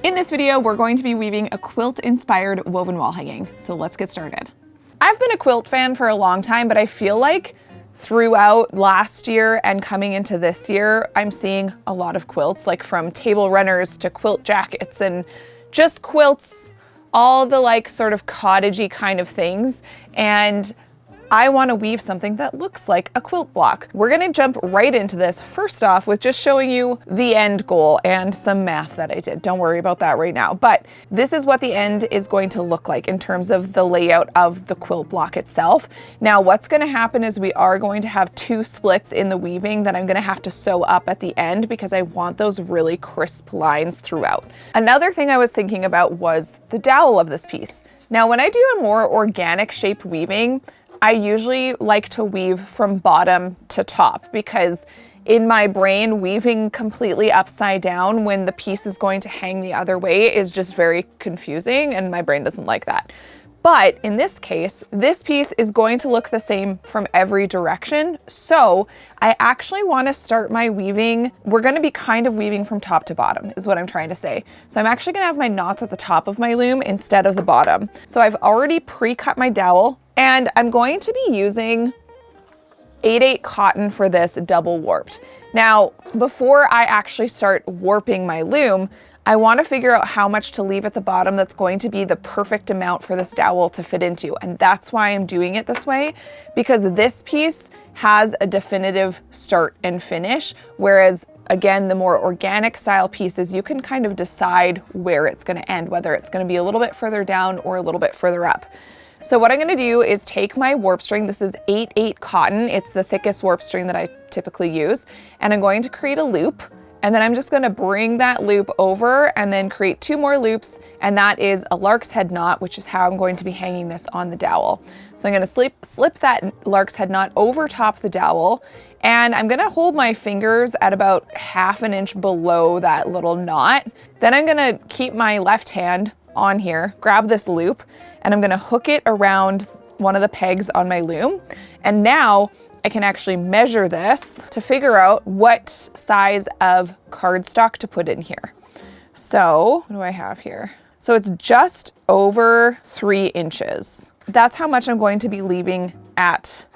In this video, we're going to be weaving a quilt-inspired woven wall hanging. So let's get started. I've been a quilt fan for a long time, but I feel like throughout last year and coming into this year, I'm seeing a lot of quilts, like from table runners to quilt jackets and just quilts, all the like sort of cottagey kind of things. And I want to weave something that looks like a quilt block. We're going to jump right into this first off with just showing you the end goal and some math that I did. Don't worry about that right now, but this is what the end is going to look like in terms of the layout of the quilt block itself. Now, what's going to happen is we are going to have two splits in the weaving that I'm going to have to sew up at the end because I want those really crisp lines throughout. Another thing I was thinking about was the dowel of this piece. Now, when I do a more organic shaped weaving, I usually like to weave from bottom to top because in my brain, weaving completely upside down when the piece is going to hang the other way is just very confusing and my brain doesn't like that. But in this case, this piece is going to look the same from every direction. So I actually want to start my weaving. We're going to be kind of weaving from top to bottom is what I'm trying to say. So I'm actually going to have my knots at the top of my loom instead of the bottom. So I've already pre-cut my dowel and I'm going to be using 8/8 cotton for this double warped. Now, before I actually start warping my loom, I want to figure out how much to leave at the bottom that's going to be the perfect amount for this dowel to fit into. And that's why I'm doing it this way, because this piece has a definitive start and finish. Whereas again, the more organic style pieces, you can kind of decide where it's going to end, whether it's going to be a little bit further down or a little bit further up. So what I'm going to do is take my warp string. This is 8/8 cotton. It's the thickest warp string that I typically use. And I'm going to create a loop. And then I'm just going to bring that loop over and then create two more loops. And that is a lark's head knot, which is how I'm going to be hanging this on the dowel. So I'm going to slip that lark's head knot over top the dowel. And I'm going to hold my fingers at about 1/2 inch below that little knot. Then I'm going to keep my left hand on here, grab this loop, and I'm going to hook it around one of the pegs on my loom. And now I can actually measure this to figure out what size of cardstock to put in here. So what do I have here? So it's just over 3 inches. That's how much I'm going to be leaving at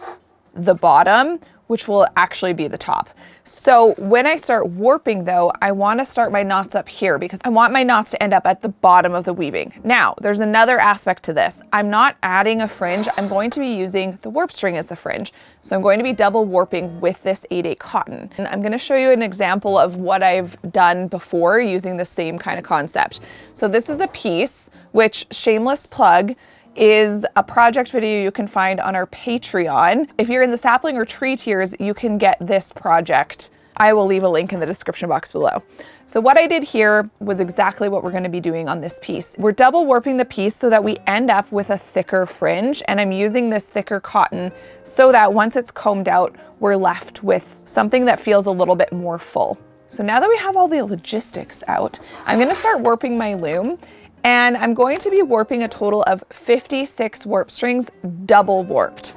the bottom, which will actually be the top. So when I start warping though, I want to start my knots up here because I want my knots to end up at the bottom of the weaving. Now, there's another aspect to this. I'm not adding a fringe. I'm going to be using the warp string as the fringe. So I'm going to be double warping with this 8/8 cotton. And I'm going to show you an example of what I've done before using the same kind of concept. So this is a piece, which shameless plug, is a project video you can find on our Patreon. If you're in the sapling or tree tiers, you can get this project. I will leave a link in the description box below. So what I did here was exactly what we're going to be doing on this piece. We're double warping the piece so that we end up with a thicker fringe, and I'm using this thicker cotton so that once it's combed out, we're left with something that feels a little bit more full. So now that we have all the logistics out, I'm going to start warping my loom. And I'm going to be warping a total of 56 warp strings, double warped.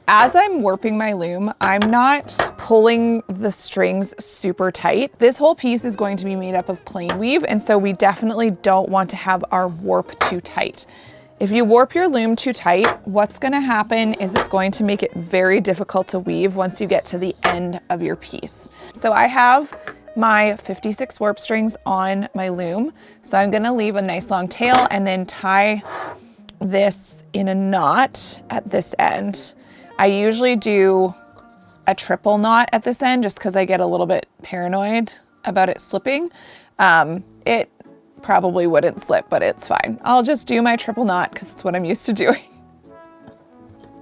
As I'm warping my loom, I'm not pulling the strings super tight. This whole piece is going to be made up of plain weave, and so we definitely don't want to have our warp too tight. If you warp your loom too tight, what's going to happen is it's going to make it very difficult to weave once you get to the end of your piece. So I have my 56 warp strings on my loom. So I'm going to leave a nice long tail and then tie this in a knot at this end. I usually do a triple knot at this end just because I get a little bit paranoid about it slipping. It probably wouldn't slip, but it's fine. I'll just do my triple knot because it's what I'm used to doing.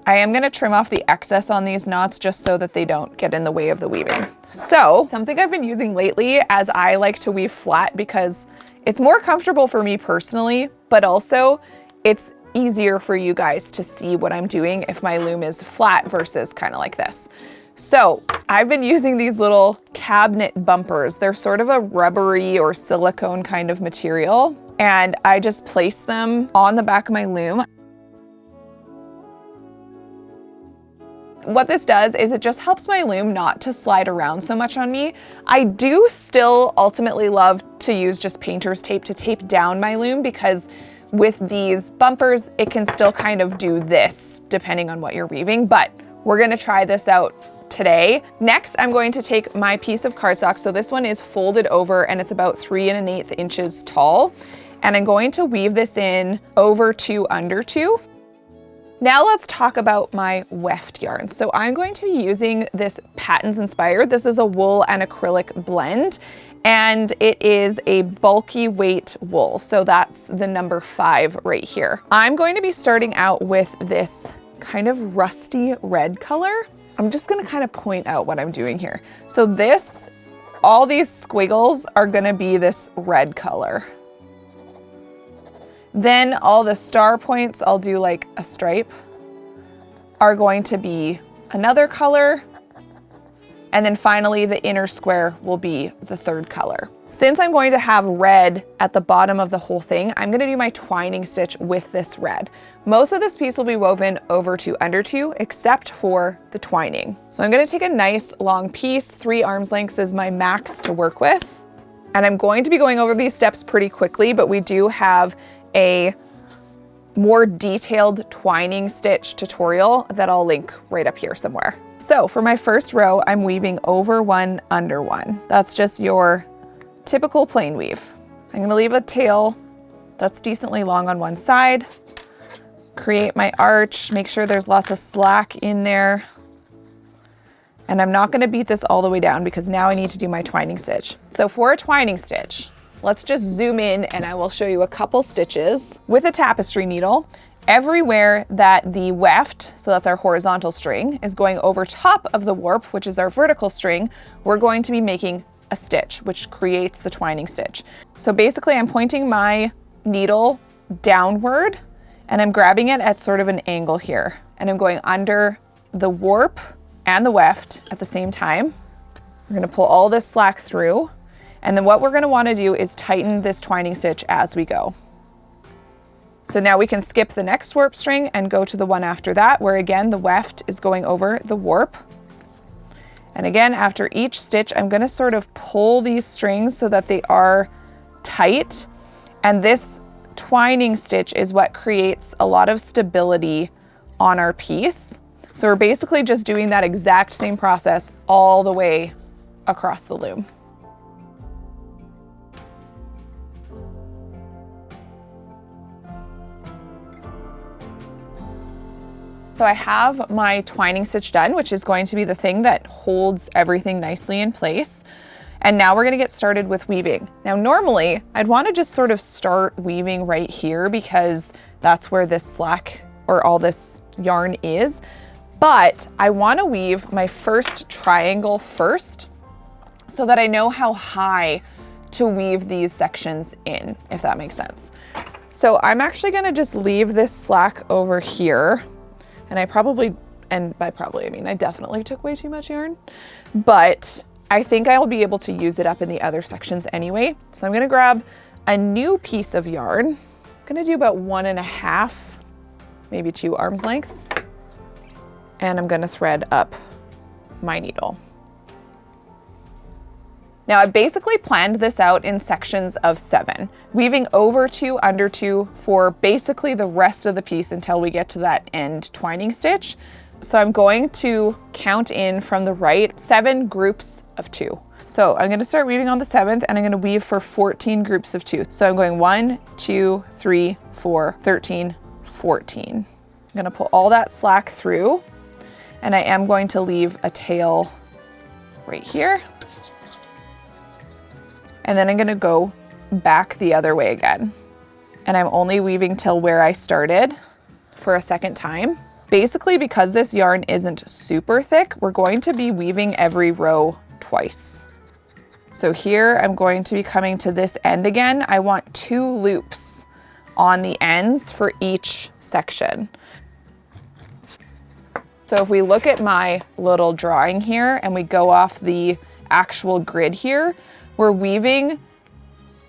I am going to trim off the excess on these knots just so that they don't get in the way of the weaving. So something I've been using lately, as I like to weave flat because it's more comfortable for me personally, but also it's easier for you guys to see what I'm doing if my loom is flat versus kind of like this. So I've been using these little cabinet bumpers. They're sort of a rubbery or silicone kind of material, and I just place them on the back of my loom. What this does is it just helps my loom not to slide around so much on me. I do still ultimately love to use just painter's tape to tape down my loom, because with these bumpers, it can still kind of do this depending on what you're weaving, but we're gonna try this out today. Next, I'm going to take my piece of cardstock. So this one is folded over and it's about 3 1/8 inches tall. And I'm going to weave this in over 2 under 2. Now let's talk about my weft yarn. So I'm going to be using this Patterns Inspired. This is a wool and acrylic blend, and it is a bulky weight wool. So that's the number 5 right here. I'm going to be starting out with this kind of rusty red color. I'm just gonna kind of point out what I'm doing here. So this, all these squiggles are gonna be this red color. Then all the star points, I'll do like a stripe, are going to be another color. And then finally the inner square will be the 3rd color. Since I'm going to have red at the bottom of the whole thing, I'm gonna do my twining stitch with this red. Most of this piece will be woven over 2 under 2, except for the twining. So I'm gonna take a nice long piece, 3 arms lengths is my max to work with. And I'm going to be going over these steps pretty quickly, but we do have a more detailed twining stitch tutorial that I'll link right up here somewhere. So for my first row, I'm weaving over 1 under 1. That's just your typical plain weave. I'm gonna leave a tail that's decently long on one side, create my arch, make sure there's lots of slack in there. And I'm not gonna beat this all the way down because now I need to do my twining stitch. So for a twining stitch, let's just zoom in and I will show you a couple stitches with a tapestry needle. Everywhere that the weft, so that's our horizontal string, is going over top of the warp, which is our vertical string, we're going to be making a stitch, which creates the twining stitch. So basically I'm pointing my needle downward and I'm grabbing it at sort of an angle here. And I'm going under the warp and the weft at the same time. We're gonna pull all this slack through. And then what we're gonna wanna do is tighten this twining stitch as we go. So now we can skip the next warp string and go to the one after that, where again, the weft is going over the warp. And again, after each stitch, I'm gonna sort of pull these strings so that they are tight. And this twining stitch is what creates a lot of stability on our piece. So we're basically just doing that exact same process all the way across the loom. So I have my twining stitch done, which is going to be the thing that holds everything nicely in place. And now we're gonna get started with weaving. Now, normally I'd wanna just sort of start weaving right here because that's where this slack or all this yarn is. But I wanna weave my first triangle first so that I know how high to weave these sections in, if that makes sense. So I'm actually gonna just leave this slack over here. And I probably, and by probably, I mean, I definitely took way too much yarn, but I think I'll be able to use it up in the other sections anyway. So I'm gonna grab a new piece of yarn. I'm gonna do about 1.5, maybe 2 arms lengths. And I'm gonna thread up my needle. Now I basically planned this out in sections of 7, weaving over 2 under 2 for basically the rest of the piece until we get to that end twining stitch. So I'm going to count in from the right 7 groups of 2. So I'm gonna start weaving on the 7th and I'm gonna weave for 14 groups of 2. So I'm going 1, 2, 3, 4, 13, 14. I'm gonna pull all that slack through and I am going to leave a tail right here. And then I'm gonna go back the other way again. And I'm only weaving till where I started for a second time. Basically, because this yarn isn't super thick, we're going to be weaving every row twice. So here I'm going to be coming to this end again. I want 2 loops on the ends for each section. So if we look at my little drawing here and we go off the actual grid here, we're weaving,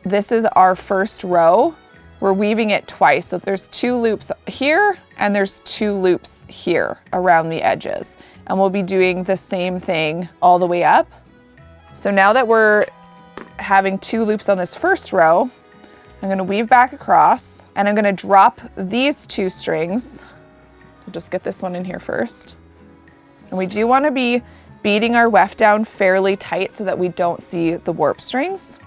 this is our first row, we're weaving it twice. So there's 2 loops here and there's 2 loops here around the edges. And we'll be doing the same thing all the way up. So now that we're having 2 loops on this first row, I'm gonna weave back across and I'm gonna drop these 2 strings. We'll just get this one in here first. And we do wanna be beating our weft down fairly tight so that we don't see the warp strings.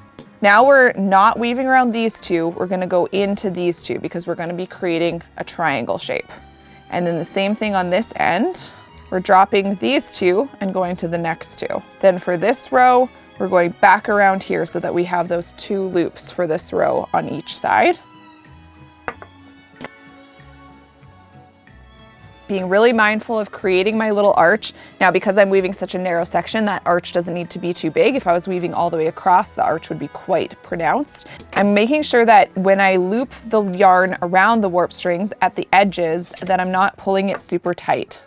Now we're not weaving around these 2, we're gonna go into these 2 because we're gonna be creating a triangle shape. And then the same thing on this end, we're dropping these 2 and going to the next 2. Then for this row, we're going back around here so that we have those 2 loops for this row on each side. Being really mindful of creating my little arch. Now, because I'm weaving such a narrow section, that arch doesn't need to be too big. If I was weaving all the way across, the arch would be quite pronounced. I'm making sure that when I loop the yarn around the warp strings at the edges, that I'm not pulling it super tight.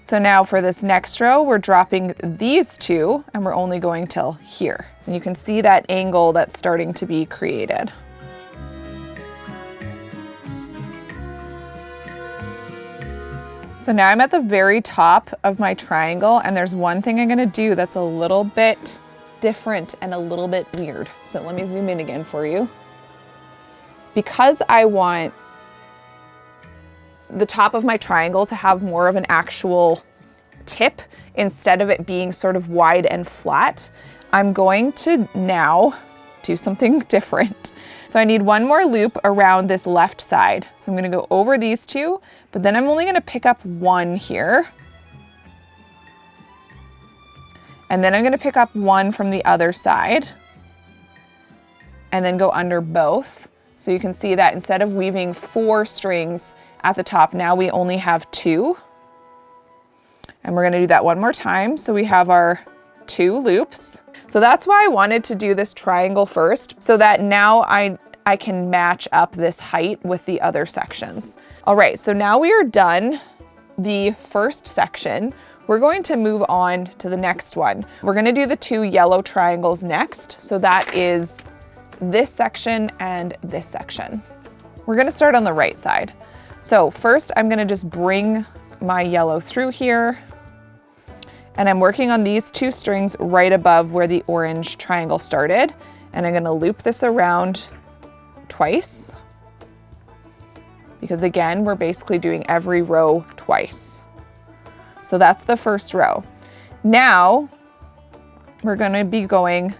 So now for this next row, we're dropping these 2 and we're only going till here. And you can see that angle that's starting to be created. So now I'm at the very top of my triangle and there's one thing I'm gonna do that's a little bit different and a little bit weird. So let me zoom in again for you. Because I want the top of my triangle to have more of an actual tip instead of it being sort of wide and flat, I'm going to now do something different. So I need 1 more loop around this left side. So I'm gonna go over these 2, but then I'm only gonna pick up 1 here. And then I'm gonna pick up 1 from the other side and then go under both. So you can see that instead of weaving 4 strings at the top, now we only have 2. And we're gonna do that one more time. So we have our 2 loops. So that's why I wanted to do this triangle first, so that now I can match up this height with the other sections. All right, so now we are done the first section. We're going to move on to the next one. We're gonna do the 2 yellow triangles next. So that is this section and this section. We're gonna start on the right side. So first I'm gonna just bring my yellow through here, and I'm working on these 2 strings right above where the orange triangle started. And I'm gonna loop this around twice, because again, we're basically doing every row twice. So that's the first row. Now we're gonna be going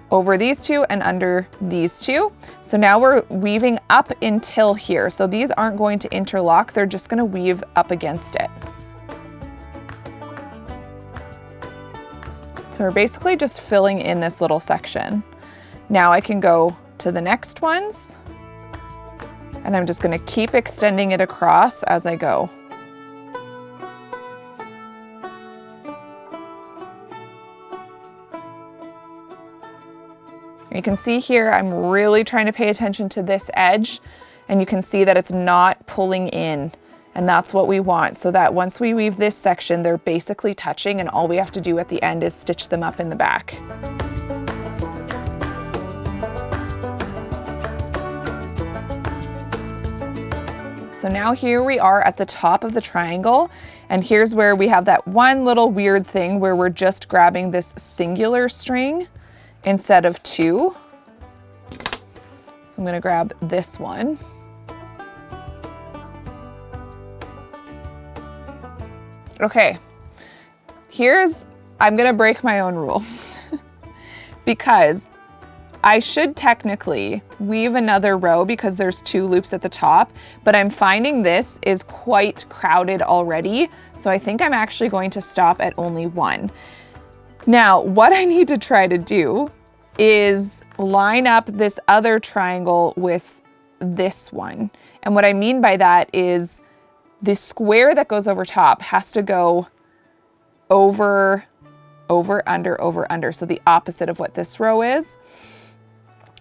over these 2 and under these 2. So now we're weaving up until here. So these aren't going to interlock, they're just gonna weave up against it. So we're basically just filling in this little section. Now I can go to the next ones, and I'm just gonna keep extending it across as I go. You can see here, I'm really trying to pay attention to this edge, and you can see that it's not pulling in. And that's what we want, so that once we weave this section, they're basically touching, and all we have to do at the end is stitch them up in the back. So now here we are at the top of the triangle, and here's where we have that one little weird thing where we're just grabbing this singular string instead of 2. So I'm gonna grab this one. Okay, I'm gonna break my own rule because I should technically weave another row because there's 2 loops at the top, but I'm finding this is quite crowded already. So I think I'm actually going to stop at only 1. Now, what I need to try to do is line up this other triangle with this one. And what I mean by that is the square that goes over top has to go over, under. So the opposite of what this row is.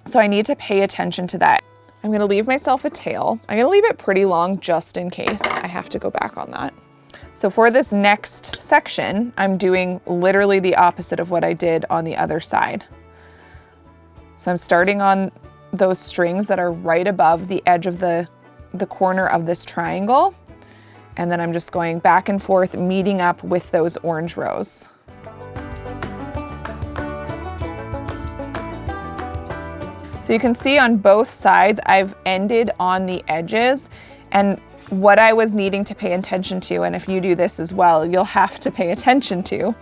So I need to pay attention to that. I'm gonna leave myself a tail. I'm gonna leave it pretty long just in case I have to go back on that. So for this next section, I'm doing literally the opposite of what I did on the other side. So I'm starting on those strings that are right above the edge of the corner of this triangle, And then I'm just going back and forth, meeting up with those orange rows. So you can see on both sides, I've ended on the edges, and what I was needing to pay attention to, and if you do this as well, you'll have to pay attention to,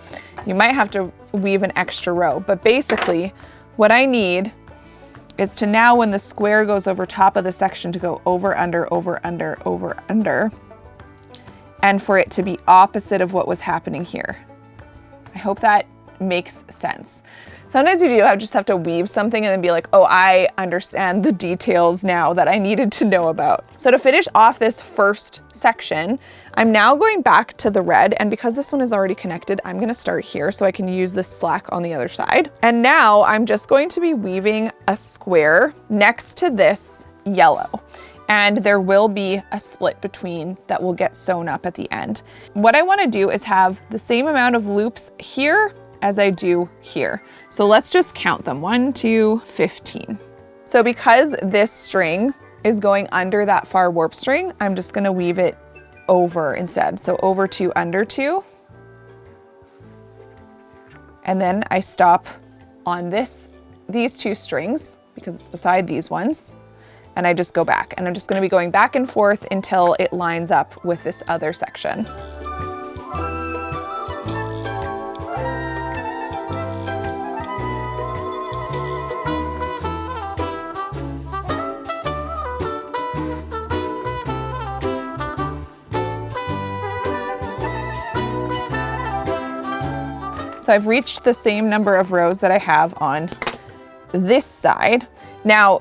you might have to weave an extra row, but basically what I need is to now, when the square goes over top of the section, to go over, under, over, under, over, under, and for it to be opposite of what was happening here. I hope that makes sense. Sometimes you just have to weave something and then be like, oh, I understand the details now that I needed to know about. So to finish off this first section, I'm now going back to the red, and because this one is already connected, I'm gonna start here so I can use this slack on the other side. And now I'm just going to be weaving a square next to this yellow. And there will be a split between that will get sewn up at the end. What I wanna do is have the same amount of loops here as I do here. So let's just count them, 1, 2, 15. So because this string is going under that far warp string, I'm just gonna weave it over instead. So over 2, under 2. And then I stop on these 2 strings because it's beside these ones. And I just go back, and I'm just gonna be going back and forth until it lines up with this other section. So I've reached the same number of rows that I have on this side. Now,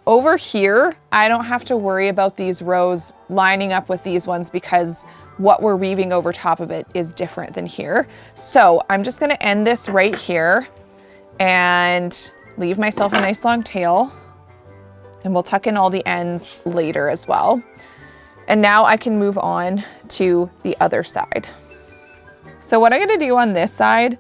over here, I don't have to worry about these rows lining up with these ones because what we're weaving over top of it is different than here. So I'm just gonna end this right here and leave myself a nice long tail, and we'll tuck in all the ends later as well. And now I can move on to the other side. So what I'm gonna do on this side,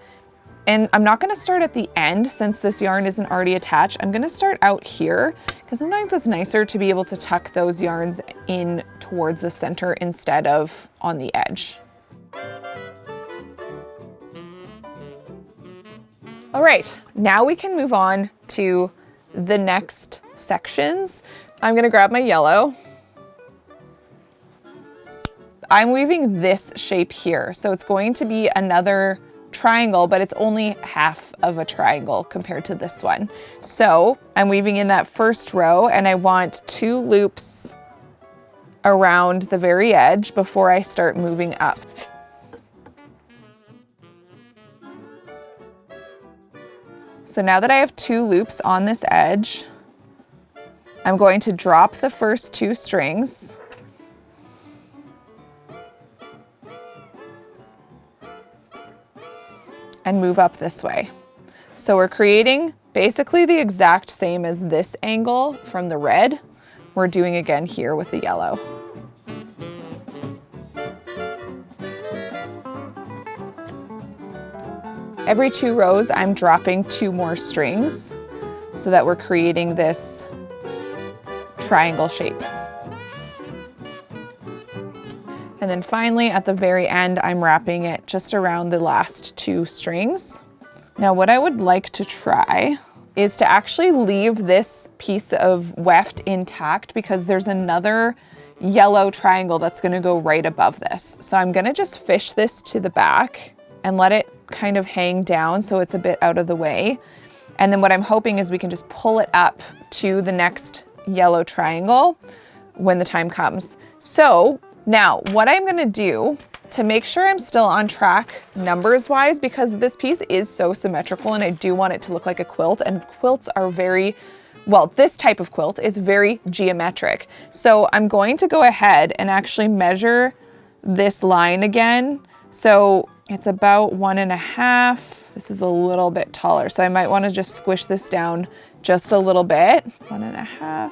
and I'm not gonna start at the end since this yarn isn't already attached, I'm gonna start out here because sometimes it's nicer to be able to tuck those yarns in towards the center instead of on the edge. All right, now we can move on to the next sections. I'm gonna grab my yellow. I'm weaving this shape here. So it's going to be another triangle, but it's only half of a triangle compared to this one. So I'm weaving in that first row, and I want 2 loops around the very edge before I start moving up. So now that I have 2 loops on this edge, I'm going to drop the first 2 strings. And move up this way. So we're creating basically the exact same as this angle from the red. We're doing again here with the yellow. Every 2 rows, I'm dropping 2 more strings so that we're creating this triangle shape. And then finally, at the very end, I'm wrapping it just around the last 2 strings. Now, what I would like to try is to actually leave this piece of weft intact because there's another yellow triangle that's gonna go right above this. So I'm gonna just fish this to the back and let it kind of hang down so it's a bit out of the way. And then what I'm hoping is we can just pull it up to the next yellow triangle when the time comes. So now, what I'm gonna do to make sure I'm still on track numbers-wise, because this piece is so symmetrical and I do want it to look like a quilt, and quilts are very, well, this type of quilt is very geometric. So I'm going to go ahead and actually measure this line again. So it's about 1.5. This is a little bit taller, so I might wanna just squish this down just a little bit. 1.5.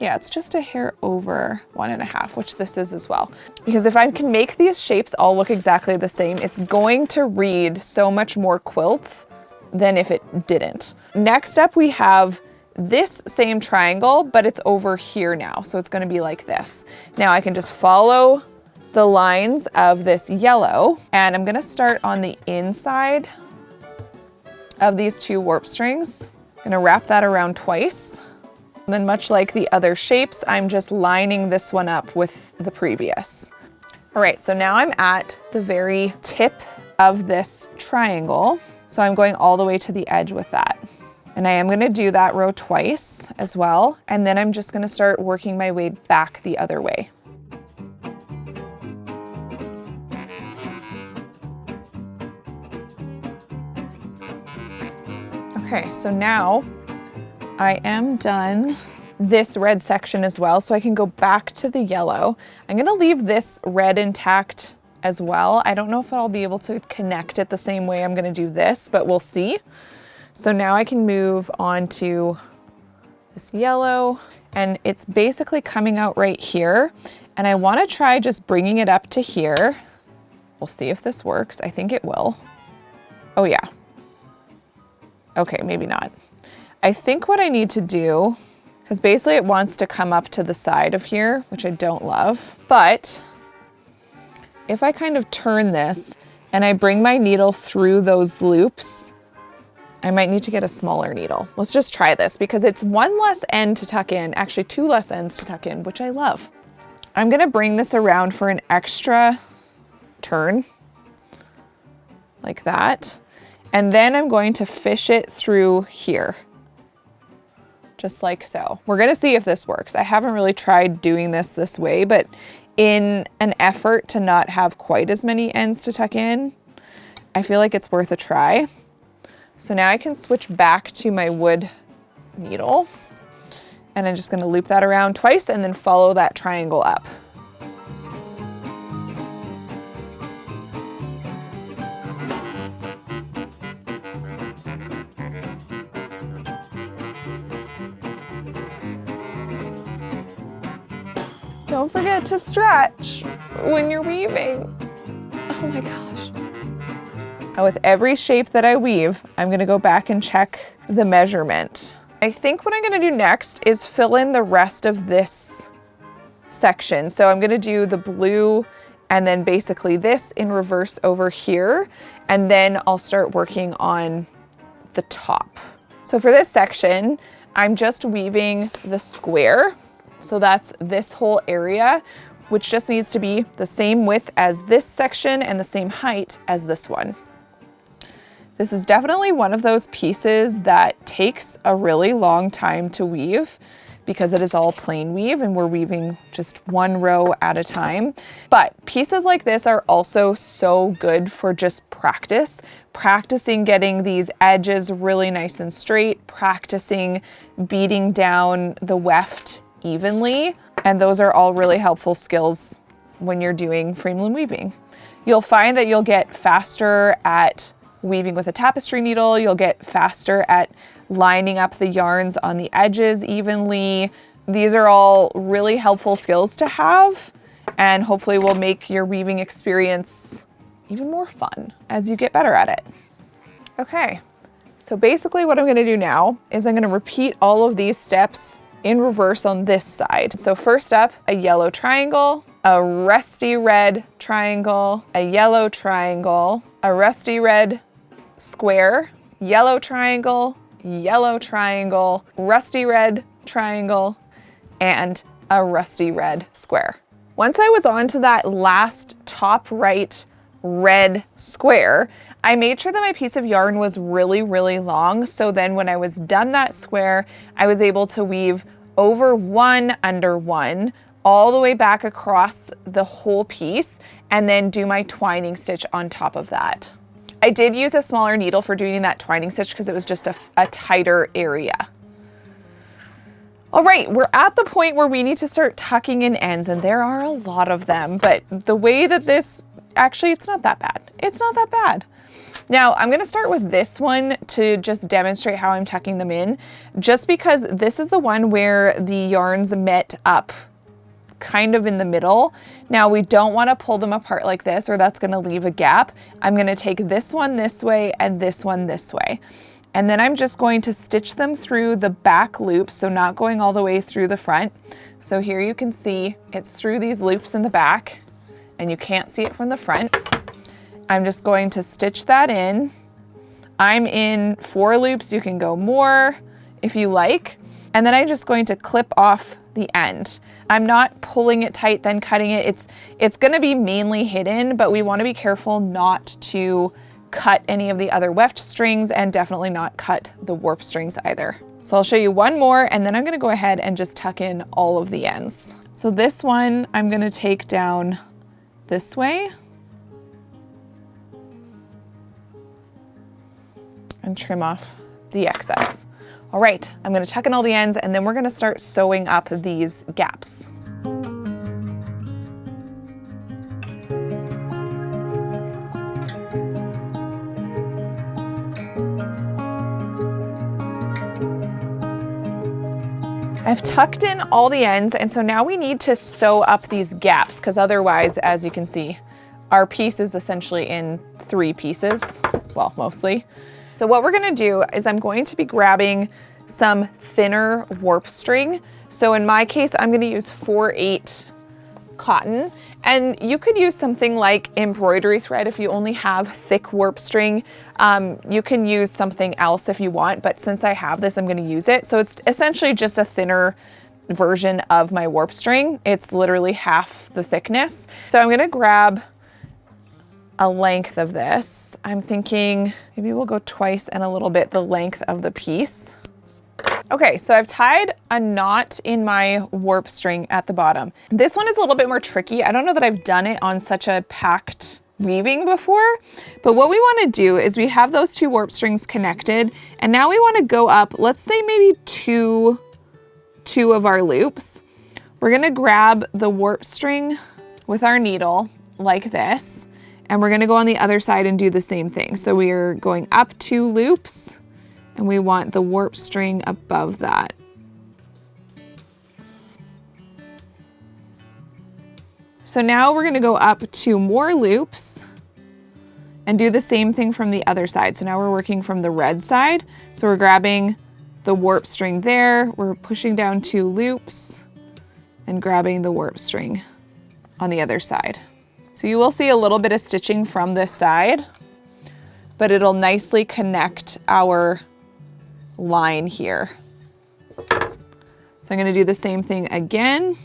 Yeah, it's just a hair over 1.5, which this is as well. Because if I can make these shapes all look exactly the same, it's going to read so much more quilts than if it didn't. Next up, we have this same triangle, but it's over here now. So it's gonna be like this. Now I can just follow the lines of this yellow, and I'm gonna start on the inside of these 2 warp strings. I'm gonna wrap that around twice. And then much like the other shapes, I'm just lining this one up with the previous. All right, so now I'm at the very tip of this triangle. So I'm going all the way to the edge with that. And I am gonna do that row twice as well. And then I'm just gonna start working my way back the other way. Okay, so now I am done this red section as well, so I can go back to the yellow. I'm gonna leave this red intact as well. I don't know if I'll be able to connect it the same way I'm gonna do this, but we'll see. So now I can move on to this yellow, and it's basically coming out right here. And I wanna try just bringing it up to here. We'll see if this works. I think it will. Oh yeah. Okay, maybe not. I think what I need to do, because basically it wants to come up to the side of here, which I don't love, but if I kind of turn this and I bring my needle through those loops, I might need to get a smaller needle. Let's just try this because it's 1 less end to tuck in, actually 2 less ends to tuck in, which I love. I'm gonna bring this around for an extra turn, like that. And then I'm going to fish it through here, just like so. We're gonna see if this works. I haven't really tried doing this way, but in an effort to not have quite as many ends to tuck in, I feel like it's worth a try. So now I can switch back to my wood needle, and I'm just gonna loop that around twice and then follow that triangle up. Don't forget to stretch when you're weaving. Oh my gosh. Now with every shape that I weave, I'm gonna go back and check the measurement. I think what I'm gonna do next is fill in the rest of this section. So I'm gonna do the blue and then basically this in reverse over here. And then I'll start working on the top. So for this section, I'm just weaving the square. So that's this whole area, which just needs to be the same width as this section and the same height as this one. This is definitely one of those pieces that takes a really long time to weave because it is all plain weave and we're weaving just 1 row at a time. But pieces like this are also so good for just practicing getting these edges really nice and straight, practicing beating down the weft evenly, and those are all really helpful skills when you're doing frame loom weaving. You'll find that you'll get faster at weaving with a tapestry needle, you'll get faster at lining up the yarns on the edges evenly. These are all really helpful skills to have, and hopefully will make your weaving experience even more fun as you get better at it. Okay, so basically what I'm gonna do now is I'm gonna repeat all of these steps in reverse on this side. So first up, a yellow triangle, a rusty red triangle, a yellow triangle, a rusty red square, yellow triangle, rusty red triangle, and a rusty red square. Once I was on to that last top right red square, I made sure that my piece of yarn was really, really long. So then when I was done that square, I was able to weave over 1 under 1, all the way back across the whole piece, and then do my twining stitch on top of that. I did use a smaller needle for doing that twining stitch because it was just a tighter area. All right, we're at the point where we need to start tucking in ends, and there are a lot of them, but the way that this, actually, it's not that bad. It's not that bad. Now, I'm gonna start with this one to just demonstrate how I'm tucking them in, just because this is the one where the yarns met up kind of in the middle. Now, we don't wanna pull them apart like this, or that's gonna leave a gap. I'm gonna take this one this way and this one this way. And then I'm just going to stitch them through the back loops, so not going all the way through the front. So here you can see it's through these loops in the back, and you can't see it from the front. I'm just going to stitch that in. I'm in 4 loops, you can go more if you like. And then I'm just going to clip off the end. I'm not pulling it tight, then cutting it. It's gonna be mainly hidden, but we wanna be careful not to cut any of the other weft strings and definitely not cut the warp strings either. So I'll show you one more and then I'm gonna go ahead and just tuck in all of the ends. So this one I'm gonna take down this way and trim off the excess. All right, I'm gonna tuck in all the ends and then we're gonna start sewing up these gaps. I've tucked in all the ends, and so now we need to sew up these gaps because otherwise, as you can see, our piece is essentially in 3 pieces, well, mostly. So what we're gonna do is I'm going to be grabbing some thinner warp string. So in my case, I'm gonna use 4/8 cotton, and you could use something like embroidery thread if you only have thick warp string. You can use something else if you want, but since I have this, I'm gonna use it. So it's essentially just a thinner version of my warp string. It's literally half the thickness. So I'm gonna grab a length of this. I'm thinking maybe we'll go twice and a little bit the length of the piece. Okay, so I've tied a knot in my warp string at the bottom. This one is a little bit more tricky. I don't know that I've done it on such a packed weaving before, but what we want to do is we have those 2 warp strings connected, and now we want to go up, let's say maybe two of our loops. We're going to grab the warp string with our needle like this, and we're going to go on the other side and do the same thing. So we are going up 2 loops, and we want the warp string above that. So now we're gonna go up 2 more loops and do the same thing from the other side. So now we're working from the red side. So we're grabbing the warp string there, we're pushing down 2 loops and grabbing the warp string on the other side. So you will see a little bit of stitching from this side, but it'll nicely connect our line here. So I'm gonna do the same thing again.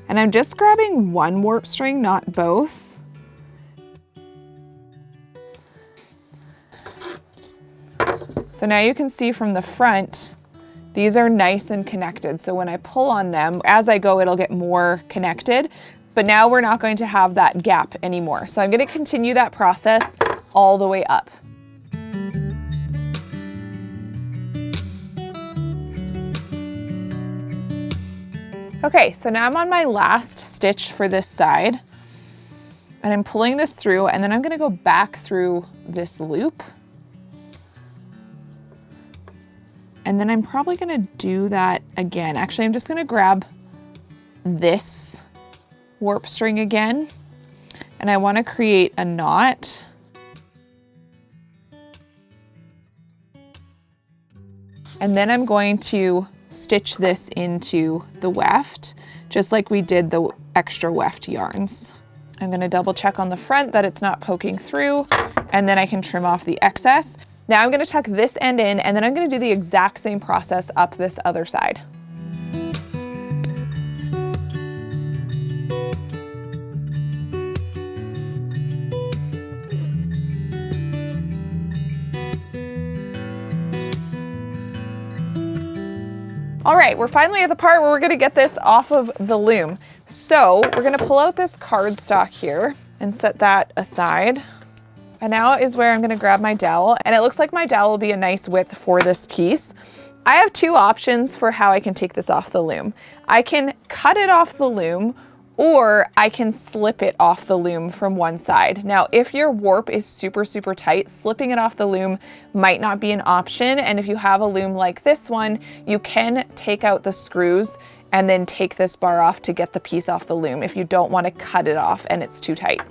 And I'm just grabbing 1 warp string, not both. So now you can see from the front, these are nice and connected. So when I pull on them, as I go, it'll get more connected. But now we're not going to have that gap anymore. So I'm gonna continue that process all the way up. Okay, so now I'm on my last stitch for this side, and I'm pulling this through, and then I'm gonna go back through this loop. And then I'm probably gonna do that again. Actually, I'm just gonna grab this warp string again, and I wanna create a knot. And then I'm going to stitch this into the weft, just like we did the extra weft yarns. I'm gonna double check on the front that it's not poking through, and then I can trim off the excess. Now I'm gonna tuck this end in, and then I'm gonna do the exact same process up this other side. All right, we're finally at the part where we're gonna get this off of the loom. So we're gonna pull out this cardstock here and set that aside. And now is where I'm gonna grab my dowel, and it looks like my dowel will be a nice width for this piece. I have 2 options for how I can take this off the loom. I can cut it off the loom, or I can slip it off the loom from one side. Now, if your warp is super, super tight, slipping it off the loom might not be an option. And if you have a loom like this one, you can take out the screws and then take this bar off to get the piece off the loom if you don't want to cut it off and it's too tight.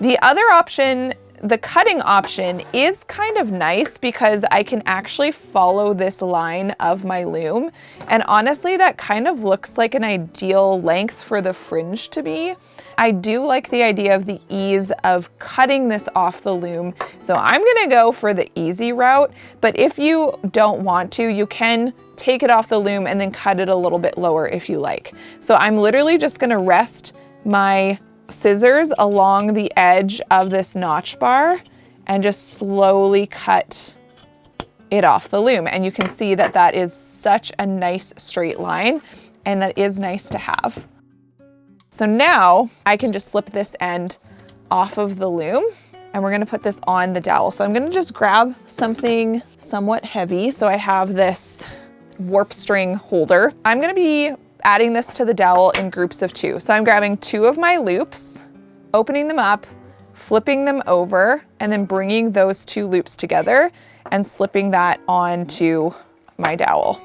The other option, the cutting option, is kind of nice because I can actually follow this line of my loom. And honestly, that kind of looks like an ideal length for the fringe to be. I do like the idea of the ease of cutting this off the loom. So I'm gonna go for the easy route, but if you don't want to, you can take it off the loom and then cut it a little bit lower if you like. So I'm literally just gonna rest my scissors along the edge of this notch bar and just slowly cut it off the loom. And you can see that that is such a nice straight line, and that is nice to have. So now I can just slip this end off of the loom, and we're gonna put this on the dowel. So I'm gonna just grab something somewhat heavy. So I have this warp string holder. I'm gonna be adding this to the dowel in groups of 2. So I'm grabbing 2 of my loops, opening them up, flipping them over, and then bringing those 2 loops together and slipping that onto my dowel.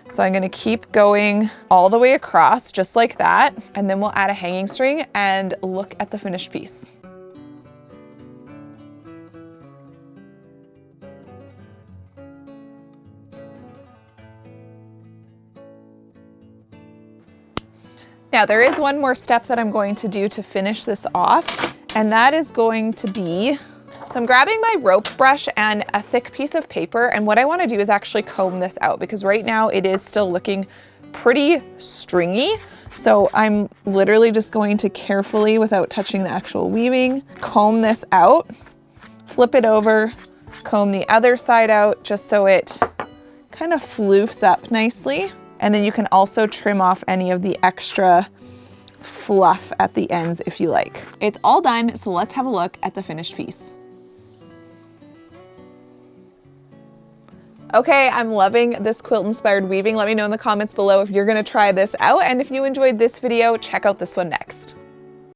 So I'm gonna keep going all the way across just like that, and then we'll add a hanging string and look at the finished piece. Now there is one more step that I'm going to do to finish this off, and that is going to be, so I'm grabbing my rope brush and a thick piece of paper, and what I want to do is actually comb this out because right now it is still looking pretty stringy. So I'm literally just going to carefully, without touching the actual weaving, comb this out, flip it over, comb the other side out just so it kind of floofs up nicely. And then you can also trim off any of the extra fluff at the ends if you like. It's all done, so let's have a look at the finished piece. Okay, I'm loving this quilt inspired weaving. Let me know in the comments below if you're gonna try this out, and if you enjoyed this video, check out this one next.